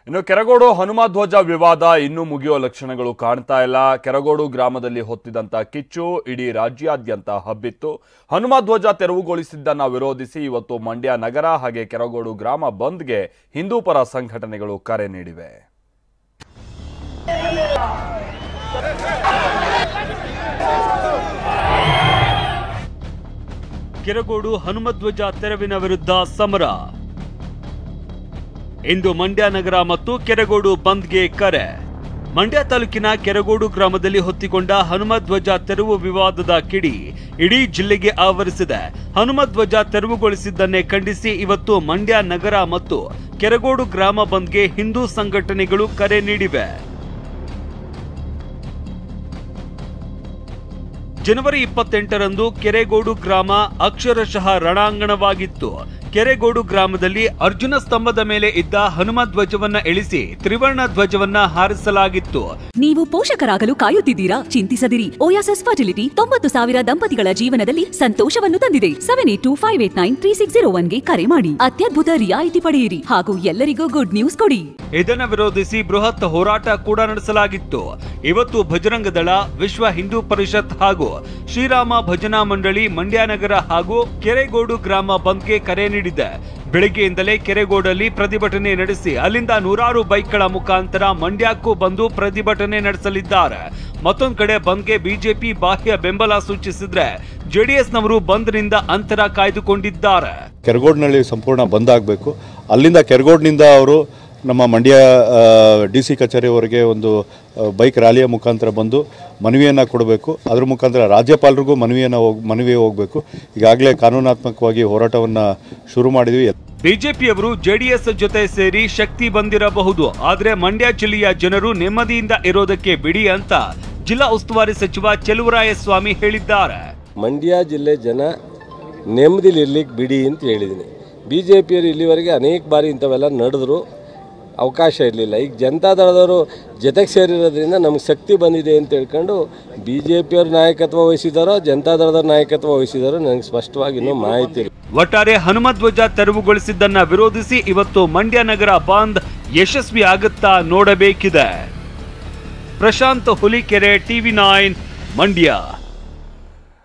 ಇನ್ನು ಕೆರಗೋಡು ಹನುಮಧ್ವಜ ವಿವಾದ ಇನ್ನೂ ಮುಗಿಯುವ ಲಕ್ಷಣಗಳು ಕಾಣ್ತಾ ಇಲ್ಲ. ಕೆರಗೋಡು ಗ್ರಾಮದಲ್ಲಿ ಹೊತ್ತಿದಂತ ಕಿಚ್ಚು ಇಡೀ ರಾಜ್ಯಾದ್ಯಂತ ಹಬ್ಬಿತ್ತು. ಹನುಮಧ್ವಜ ತೆರವುಗೊಳಿಸಿದ್ದನ್ನ ವಿರೋಧಿಸಿ ಇವತ್ತು ಮಂಡ್ಯ ನಗರ ಹಾಗೆ ಕೆರಗೋಡು ಗ್ರಾಮ ಬಂದ್ಗೆ ಹಿಂದೂ ಪರ ಸಂಘಟನೆಗಳು ಕರೆ ನೀಡಿವೆ. ಕೆರಗೋಡು ಹನುಮಧ್ವಜ ತೆರವಿನ ವಿರುದ್ಧ ಸಮರ. ಇಂದು ಮಂಡ್ಯ ನಗರ ಮತ್ತು ಕೆರಗೋಡು ಬಂದ್ಗೆ ಕರೆ. ಮಂಡ್ಯ ತಾಲೂಕಿನ ಕೆರಗೋಡು ಗ್ರಾಮದಲ್ಲಿ ಹೊತ್ತಿಕೊಂಡ ಹನುಮಧ್ವಜ ತೆರವು ವಿವಾದದ ಕಿಡಿ ಇಡೀ ಜಿಲ್ಲೆಗೆ ಆವರಿಸಿದೆ. ಹನುಮಧ್ವಜ ತೆರವುಗೊಳಿಸಿದ್ದನ್ನೇ ಖಂಡಿಸಿ ಇವತ್ತು ಮಂಡ್ಯ ನಗರ ಮತ್ತು ಕೆರಗೋಡು ಗ್ರಾಮ ಬಂದ್ಗೆ ಹಿಂದೂ ಸಂಘಟನೆಗಳು ಕರೆ ನೀಡಿವೆ. ಜನವರಿ 28ರಂದು ಕೆರೆಗೋಡು ಗ್ರಾಮ ಅಕ್ಷರಶಃ ರಣಾಂಗಣವಾಗಿತ್ತು. ಕೆರೆಗೋಡು ಗ್ರಾಮದಲ್ಲಿ ಅರ್ಜುನ ಸ್ತಂಭದ ಮೇಲೆ ಇದ್ದ ಹನುಮ ಧ್ವಜವನ್ನ ಇಳಿಸಿ ತ್ರಿವರ್ಣ ಧ್ವಜವನ್ನ ಹಾರಿಸಲಾಗಿತ್ತು. ನೀವು ಪೋಷಕರಾಗಲು ಕಾಯುತ್ತಿದ್ದೀರಾ? ಚಿಂತಿಸದಿರಿ. ಓಯಾಸಿಸ್ ಫರ್ಟಿಲಿಟಿ 90,000 ದಂಪತಿಗಳ ಜೀವನದಲ್ಲಿ ಸಂತೋಷವನ್ನು ತಂದಿದೆ. 7825893601ಗೆ ಕರೆ ಮಾಡಿ. ಅತ್ಯದ್ಭುತ ರಿಯಾಯಿತಿ ಪಡೆಯಿರಿ ಹಾಗೂ ಎಲ್ಲರಿಗೂ ಗುಡ್ ನ್ಯೂಸ್ ಕೊಡಿ. ಇದನ್ನು ವಿರೋಧಿಸಿ ಬೃಹತ್ ಹೋರಾಟ ಕೂಡ ನಡೆಸಲಾಗಿತ್ತು. ಇವತ್ತು ಭಜರಂಗ ದಳ, ವಿಶ್ವ ಹಿಂದೂ ಪರಿಷತ್ ಹಾಗೂ ಶ್ರೀರಾಮ ಭಜನಾ ಮಂಡಳಿ ಮಂಡ್ಯ ನಗರ ಹಾಗೂ ಕೆರೆಗೋಡು ಗ್ರಾಮ ಬಂದ್ಗೆ ಕರೆ ನೀಡಿದೆ. ಬೆಳಗ್ಗೆಯಿಂದಲೇ ಕೆರೆಗೋಡಲ್ಲಿ ಪ್ರತಿಭಟನೆ ನಡೆಸಿ ಅಲ್ಲಿಂದ ನೂರಾರು ಬೈಕ್ಗಳ ಮುಖಾಂತರ ಮಂಡ್ಯಕ್ಕೂ ಬಂದು ಪ್ರತಿಭಟನೆ ನಡೆಸಲಿದ್ದಾರೆ. ಮತ್ತೊಂದು ಕಡೆ ಬಂದ್ಗೆ ಬಿಜೆಪಿ ಬಾಹ್ಯ ಬೆಂಬಲ ಸೂಚಿಸಿದ್ರೆ ಜೆಡಿಎಸ್ನವರು ಬಂದ್ನಿಂದ ಅಂತರ ಕಾಯ್ದುಕೊಂಡಿದ್ದಾರೆ. ಕೆರಗೋಡಿನಲ್ಲಿ ಸಂಪೂರ್ಣ ಬಂದ್ ಆಗಬೇಕು. ಅಲ್ಲಿಂದ ಕೆರಗೋಡಿನಿಂದ ಅವರು ನಮ್ಮ ಮಂಡ್ಯ DC ಕಚೇರಿಯವರೆಗೆ ಒಂದು ಬೈಕ್ ರ್ಯಾಲಿಯ ಮುಖಾಂತರ ಬಂದು ಮನವಿಯನ್ನು ಕೊಡಬೇಕು. ಅದರ ಮುಖಾಂತರ ರಾಜ್ಯಪಾಲರಿಗೂ ಮನವಿ ಹೋಗಬೇಕು. ಈಗಾಗಲೇ ಕಾನೂನಾತ್ಮಕವಾಗಿ ಹೋರಾಟವನ್ನು ಶುರು ಮಾಡಿದ್ವಿ. ಬಿಜೆಪಿಯವರು ಜೆಡಿಎಸ್ ಜೊತೆ ಸೇರಿ ಶಕ್ತಿ ಬಂದಿರಬಹುದು, ಆದರೆ ಮಂಡ್ಯ ಜಿಲ್ಲೆಯ ಜನರು ನೆಮ್ಮದಿಯಿಂದ ಇರೋದಕ್ಕೆ ಬಿಡಿ ಅಂತ ಜಿಲ್ಲಾ ಉಸ್ತುವಾರಿ ಸಚಿವ ಚೆಲುವರಾಯಸ್ವಾಮಿ ಹೇಳಿದ್ದಾರೆ. ಮಂಡ್ಯ ಜಿಲ್ಲೆ ಜನ ನೆಮ್ಮದಿಲಿರ್ಲಿಕ್ಕೆ ಬಿಡಿ ಅಂತ ಹೇಳಿದ್ದೀನಿ. ಬಿಜೆಪಿಯವರು ಇಲ್ಲಿವರೆಗೆ ಅನೇಕ ಬಾರಿ ಇಂಥವೆಲ್ಲ ನಡೆದ್ರು, ಅವಕಾಶ ಇರಲಿಲ್ಲ. ಈಗ ಜನತಾದಳದವರು ಜೊತೆಗೆ ಸೇರಿರೋದ್ರಿಂದ ನಮ್ಗೆ ಶಕ್ತಿ ಬಂದಿದೆ ಅಂತ ಹೇಳ್ಕೊಂಡು ಬಿಜೆಪಿಯವ್ರ ನಾಯಕತ್ವ ವಹಿಸಿದಾರೋ ಜನತಾದಳದ ನಾಯಕತ್ವ ವಹಿಸಿದಾರೋ ನನಗೆ ಸ್ಪಷ್ಟವಾಗಿ ಇನ್ನೂ ಮಾಹಿತಿ. ಒಟ್ಟಾರೆ ಹನುಮಧ್ವಜ ತೆರವುಗೊಳಿಸಿದ್ದನ್ನ ವಿರೋಧಿಸಿ ಇವತ್ತು ಮಂಡ್ಯ ನಗರ ಬಂದ್ ಯಶಸ್ವಿ ಆಗುತ್ತಾ ನೋಡಬೇಕಿದೆ. ಪ್ರಶಾಂತ್ ಹುಲಿಕೆರೆ, TV9 ಮಂಡ್ಯ.